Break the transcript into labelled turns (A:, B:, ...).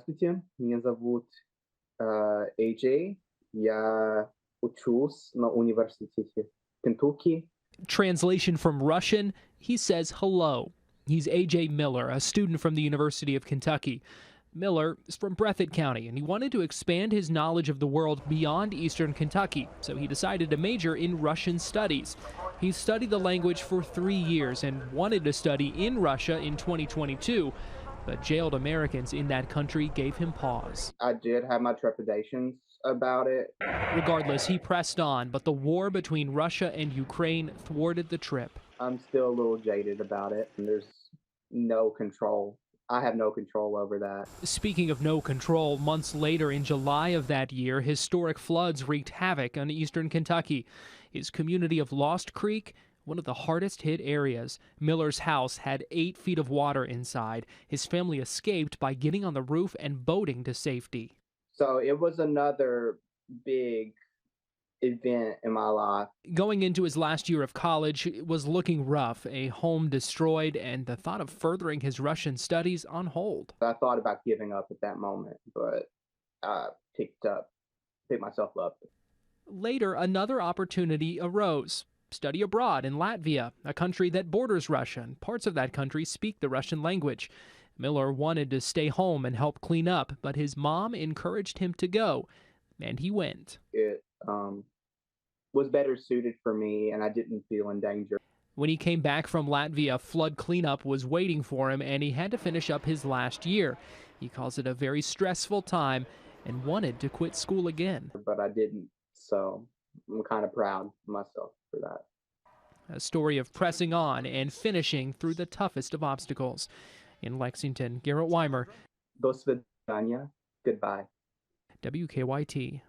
A: Здравствуйте, меня зовут AJ. Я учусь на университете Кентукки.
B: Translation from Russian, he says hello. He's A.J. Miller, a student from the University of Kentucky. Miller is from Breathitt County, and he wanted to expand his knowledge of the world beyond eastern Kentucky, so he decided to major in Russian studies. He studied the language for 3 years and wanted to study in Russia in 2022, but jailed Americans in that country gave him pause.
A: I did have my trepidations about it.
B: Regardless, he pressed on, but the war between Russia and Ukraine thwarted the trip.
A: I'm still a little jaded about it, and there's no control. I have no control over that.
B: Speaking of no control, months later in July of that year, historic floods wreaked havoc on eastern Kentucky. His community of Lost Creek, one of the hardest hit areas. Miller's house had 8 feet of water inside. His family escaped by getting on the roof and boating to safety.
A: So it was another big event in my life.
B: Going into his last year of college was looking rough, a home destroyed, and the thought of furthering his Russian studies on hold.
A: I thought about giving up at that moment, but I picked myself up.
B: Later, another opportunity arose. Study abroad in Latvia, a country that borders Russia, and parts of that country speak the Russian language. Miller wanted to stay home and help clean up, but his mom encouraged him to go, and he went.
A: It was better suited for me, and I didn't feel in danger.
B: When he came back from Latvia, flood cleanup was waiting for him, and he had to finish up his last year. He calls it a very stressful time and wanted to quit school again.
A: But I didn't, so I'm kind of proud of myself for that.
B: A story of pressing on and finishing through the toughest of obstacles. In Lexington, Garrett Weimer,
A: До свидания. Goodbye.
B: WKYT.